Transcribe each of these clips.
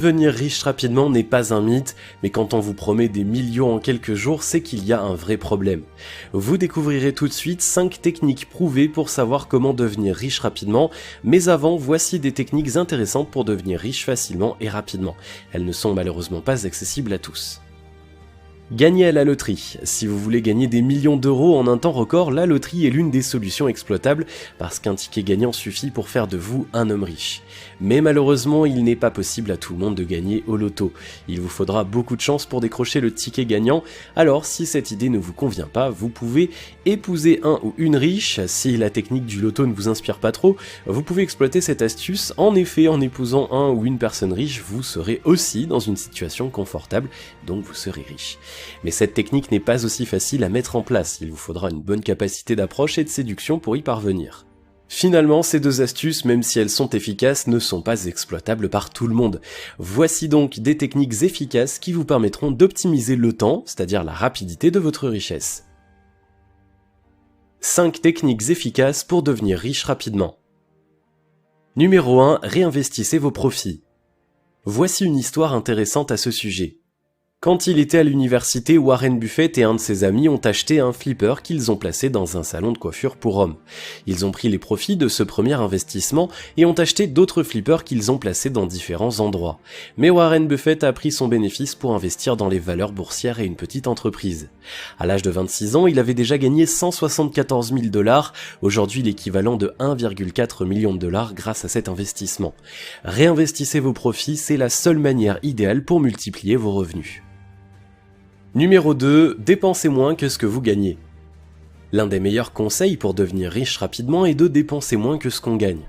Devenir riche rapidement n'est pas un mythe, mais quand on vous promet des millions en quelques jours, c'est qu'il y a un vrai problème. Vous découvrirez tout de suite 5 techniques prouvées pour savoir comment devenir riche rapidement, mais avant, voici des techniques intéressantes pour devenir riche facilement et rapidement. Elles ne sont malheureusement pas accessibles à tous. Gagner à la loterie. Si vous voulez gagner des millions d'euros en un temps record, la loterie est l'une des solutions exploitables parce qu'un ticket gagnant suffit pour faire de vous un homme riche. Mais malheureusement, il n'est pas possible à tout le monde de gagner au loto. Il vous faudra beaucoup de chance pour décrocher le ticket gagnant, alors si cette idée ne vous convient pas, vous pouvez épouser un ou une riche. Si la technique du loto ne vous inspire pas trop, vous pouvez exploiter cette astuce. En effet, en épousant un ou une personne riche, vous serez aussi dans une situation confortable, donc vous serez riche. Mais cette technique n'est pas aussi facile à mettre en place, il vous faudra une bonne capacité d'approche et de séduction pour y parvenir. Finalement, ces deux astuces, même si elles sont efficaces, ne sont pas exploitables par tout le monde. Voici donc des techniques efficaces qui vous permettront d'optimiser le temps, c'est-à-dire la rapidité de votre richesse. 5 techniques efficaces pour devenir riche rapidement. Numéro 1. Réinvestissez vos profits. Voici une histoire intéressante à ce sujet. Quand il était à l'université, Warren Buffett et un de ses amis ont acheté un flipper qu'ils ont placé dans un salon de coiffure pour hommes. Ils ont pris les profits de ce premier investissement et ont acheté d'autres flippers qu'ils ont placés dans différents endroits. Mais Warren Buffett a pris son bénéfice pour investir dans les valeurs boursières et une petite entreprise. À l'âge de 26 ans, il avait déjà gagné 174 000 $, aujourd'hui l'équivalent de 1,4 million de dollars grâce à cet investissement. Réinvestissez vos profits, c'est la seule manière idéale pour multiplier vos revenus. Numéro 2. Dépensez moins que ce que vous gagnez. L'un des meilleurs conseils pour devenir riche rapidement est de dépenser moins que ce qu'on gagne.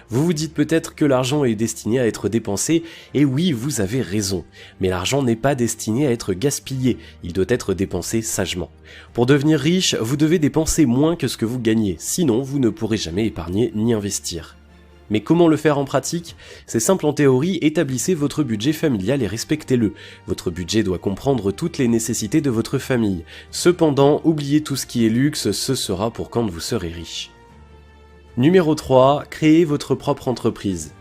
Vous vous dites peut-être que l'argent est destiné à être dépensé, et oui, vous avez raison. Mais l'argent n'est pas destiné à être gaspillé, il doit être dépensé sagement. Pour devenir riche, vous devez dépenser moins que ce que vous gagnez, sinon vous ne pourrez jamais épargner ni investir. Mais comment le faire en pratique? C'est simple en théorie, établissez votre budget familial et respectez-le. Votre budget doit comprendre toutes les nécessités de votre famille. Cependant, oubliez tout ce qui est luxe, ce sera pour quand vous serez riche. Numéro 3. Créez votre propre entreprise.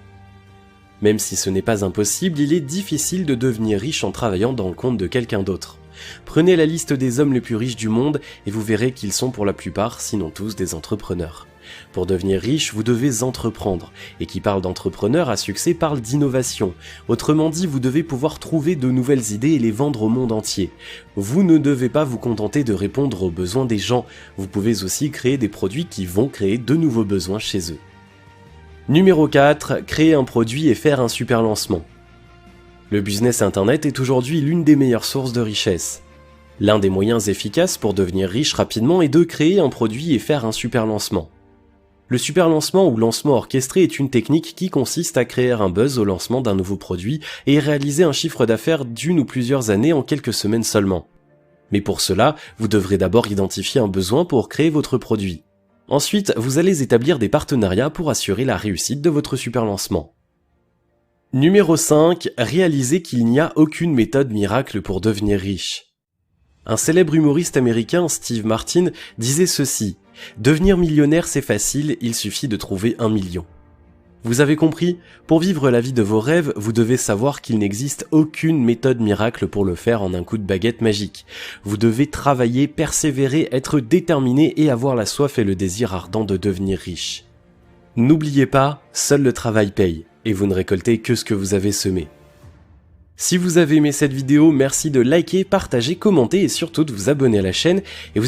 Même si ce n'est pas impossible, il est difficile de devenir riche en travaillant dans le compte de quelqu'un d'autre. Prenez la liste des hommes les plus riches du monde et vous verrez qu'ils sont pour la plupart, sinon tous, des entrepreneurs. Pour devenir riche, vous devez entreprendre, et qui parle d'entrepreneur à succès parle d'innovation. Autrement dit, vous devez pouvoir trouver de nouvelles idées et les vendre au monde entier. Vous ne devez pas vous contenter de répondre aux besoins des gens, vous pouvez aussi créer des produits qui vont créer de nouveaux besoins chez eux. Numéro 4. Créer un produit et faire un super lancement. Le business internet est aujourd'hui l'une des meilleures sources de richesse. L'un des moyens efficaces pour devenir riche rapidement est de créer un produit et faire un super lancement. Le super lancement ou lancement orchestré est une technique qui consiste à créer un buzz au lancement d'un nouveau produit et réaliser un chiffre d'affaires d'une ou plusieurs années en quelques semaines seulement. Mais pour cela, vous devrez d'abord identifier un besoin pour créer votre produit. Ensuite, vous allez établir des partenariats pour assurer la réussite de votre super lancement. Numéro 5. Réalisez qu'il n'y a aucune méthode miracle pour devenir riche. Un célèbre humoriste américain, Steve Martin, disait ceci: « Devenir millionnaire c'est facile, il suffit de trouver 1 million. » Vous avez compris? Pour vivre la vie de vos rêves, vous devez savoir qu'il n'existe aucune méthode miracle pour le faire en un coup de baguette magique. Vous devez travailler, persévérer, être déterminé et avoir la soif et le désir ardent de devenir riche. N'oubliez pas, seul le travail paye, et vous ne récoltez que ce que vous avez semé. Si vous avez aimé cette vidéo, merci de liker, partager, commenter et surtout de vous abonner à la chaîne. Et vous